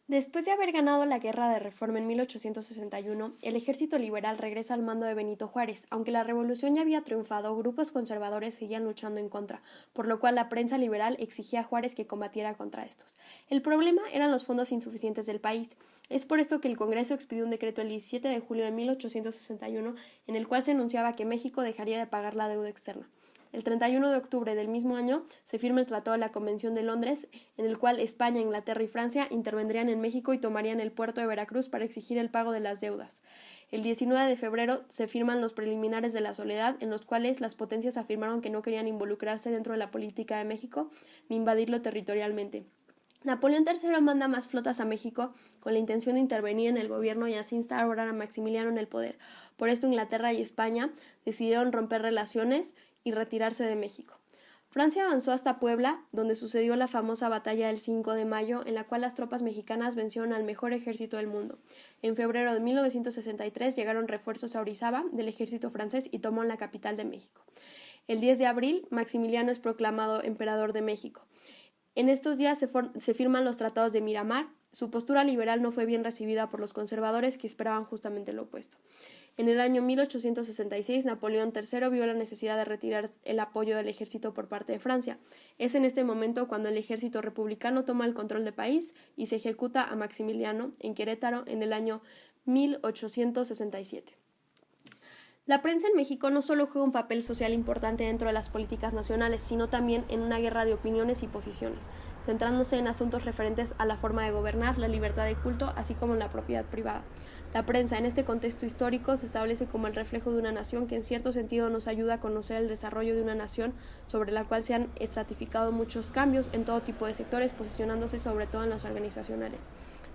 Después de haber ganado la Guerra de Reforma en 1861, el ejército liberal regresa al mando de Benito Juárez. Aunque la revolución ya había triunfado, grupos conservadores seguían luchando en contra, por lo cual la prensa liberal exigía a Juárez que combatiera contra estos. El problema eran los fondos insuficientes del país. Es por esto que el Congreso expidió un decreto el 17 de julio de 1861 en el cual se anunciaba que México dejaría de pagar la deuda externa. El 31 de octubre del mismo año se firma el Tratado de la Convención de Londres, en el cual España, Inglaterra y Francia intervendrían en México y tomarían el puerto de Veracruz para exigir el pago de las deudas. El 19 de febrero se firman los preliminares de la Soledad, en los cuales las potencias afirmaron que no querían involucrarse dentro de la política de México ni invadirlo territorialmente. Napoleón III manda más flotas a México con la intención de intervenir en el gobierno y así instaurar a Maximiliano en el poder. Por esto Inglaterra y España decidieron romper relaciones y retirarse de México. Francia avanzó hasta Puebla, donde sucedió la famosa batalla del 5 de mayo, en la cual las tropas mexicanas vencieron al mejor ejército del mundo. En febrero de 1963 llegaron refuerzos a Orizaba del ejército francés y tomó la capital de México. El 10 de abril, Maximiliano es proclamado emperador de México. En estos días se firman los tratados de Miramar. Su postura liberal no fue bien recibida por los conservadores, que esperaban justamente lo opuesto. En el año 1866, Napoleón III vio la necesidad de retirar el apoyo del ejército por parte de Francia. Es en este momento cuando el ejército republicano toma el control del país y se ejecuta a Maximiliano en Querétaro en el año 1867. La prensa en México no solo juega un papel social importante dentro de las políticas nacionales, sino también en una guerra de opiniones y posiciones, centrándose en asuntos referentes a la forma de gobernar, la libertad de culto, así como en la propiedad privada. La prensa, en este contexto histórico, se establece como el reflejo de una nación que en cierto sentido nos ayuda a conocer el desarrollo de una nación sobre la cual se han estratificado muchos cambios en todo tipo de sectores, posicionándose sobre todo en los organizacionales.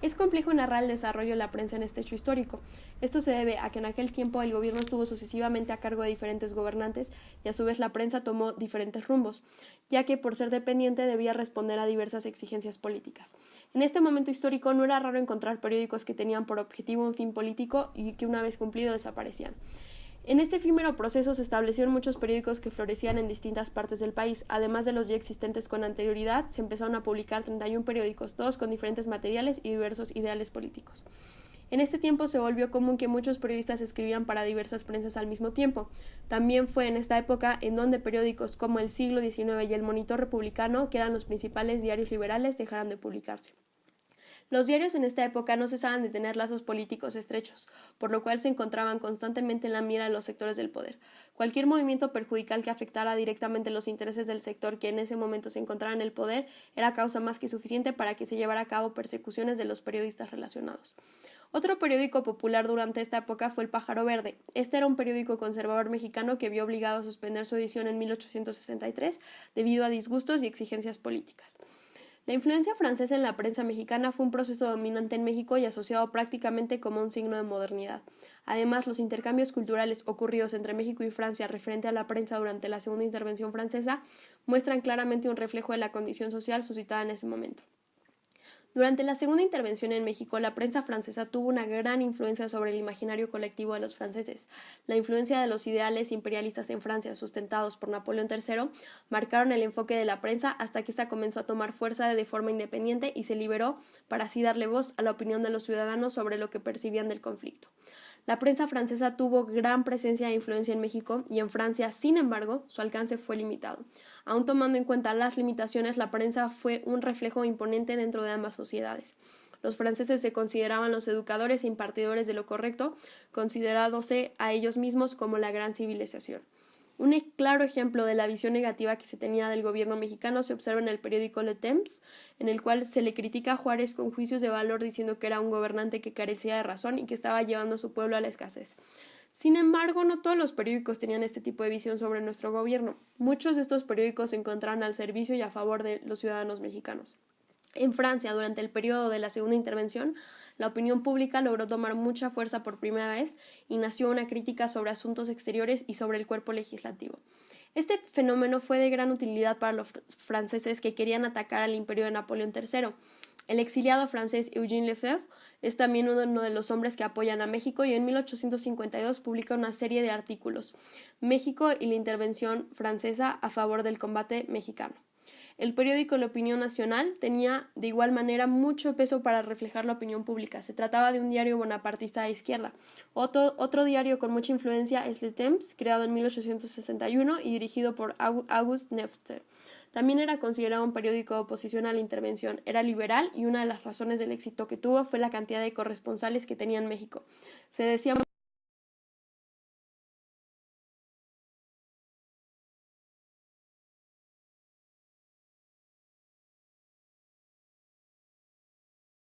Es complejo narrar el desarrollo de la prensa en este hecho histórico. Esto se debe a que en aquel tiempo el gobierno estuvo sucesivamente a cargo de diferentes gobernantes y a su vez la prensa tomó diferentes rumbos, ya que por ser dependiente debía responder a diversas exigencias políticas. En este momento histórico no era raro encontrar periódicos que tenían por objetivo un fin político y que una vez cumplido desaparecían. En este efímero proceso se establecieron muchos periódicos que florecían en distintas partes del país. Además de los ya existentes con anterioridad, se empezaron a publicar 31 periódicos, todos con diferentes materiales y diversos ideales políticos. En este tiempo se volvió común que muchos periodistas escribían para diversas prensas al mismo tiempo. También fue en esta época en donde periódicos como El Siglo XIX y El Monitor Republicano, que eran los principales diarios liberales, dejaron de publicarse. Los diarios en esta época no cesaban de tener lazos políticos estrechos, por lo cual se encontraban constantemente en la mira de los sectores del poder. Cualquier movimiento perjudicial que afectara directamente los intereses del sector que en ese momento se encontraba en el poder era causa más que suficiente para que se llevara a cabo persecuciones de los periodistas relacionados. Otro periódico popular durante esta época fue El Pájaro Verde. Este era un periódico conservador mexicano que vio obligado a suspender su edición en 1863 debido a disgustos y exigencias políticas. La influencia francesa en la prensa mexicana fue un proceso dominante en México y asociado prácticamente como un signo de modernidad. Además, los intercambios culturales ocurridos entre México y Francia referente a la prensa durante la segunda intervención francesa muestran claramente un reflejo de la condición social suscitada en ese momento. Durante la segunda intervención en México, la prensa francesa tuvo una gran influencia sobre el imaginario colectivo de los franceses. La influencia de los ideales imperialistas en Francia, sustentados por Napoleón III, marcaron el enfoque de la prensa hasta que ésta comenzó a tomar fuerza de forma independiente y se liberó para así darle voz a la opinión de los ciudadanos sobre lo que percibían del conflicto. La prensa francesa tuvo gran presencia e influencia en México y en Francia, sin embargo, su alcance fue limitado. Aun tomando en cuenta las limitaciones, la prensa fue un reflejo imponente dentro de ambas sociedades. Los franceses se consideraban los educadores e impartidores de lo correcto, considerándose a ellos mismos como la gran civilización. Un claro ejemplo de la visión negativa que se tenía del gobierno mexicano se observa en el periódico Le Temps, en el cual se le critica a Juárez con juicios de valor diciendo que era un gobernante que carecía de razón y que estaba llevando a su pueblo a la escasez. Sin embargo, no todos los periódicos tenían este tipo de visión sobre nuestro gobierno. Muchos de estos periódicos se encontraban al servicio y a favor de los ciudadanos mexicanos. En Francia, durante el periodo de la segunda intervención, la opinión pública logró tomar mucha fuerza por primera vez y nació una crítica sobre asuntos exteriores y sobre el cuerpo legislativo. Este fenómeno fue de gran utilidad para los franceses que querían atacar al imperio de Napoleón III. El exiliado francés Eugène Lefebvre es también uno de los hombres que apoyan a México y en 1852 publica una serie de artículos, México y la intervención francesa a favor del combate mexicano. El periódico La Opinión Nacional tenía de igual manera mucho peso para reflejar la opinión pública. Se trataba de un diario bonapartista de izquierda. Otro diario con mucha influencia es Le Temps, creado en 1861 y dirigido por Auguste Neufster. También era considerado un periódico de oposición a la intervención. Era liberal y una de las razones del éxito que tuvo fue la cantidad de corresponsales que tenía en México. Se decía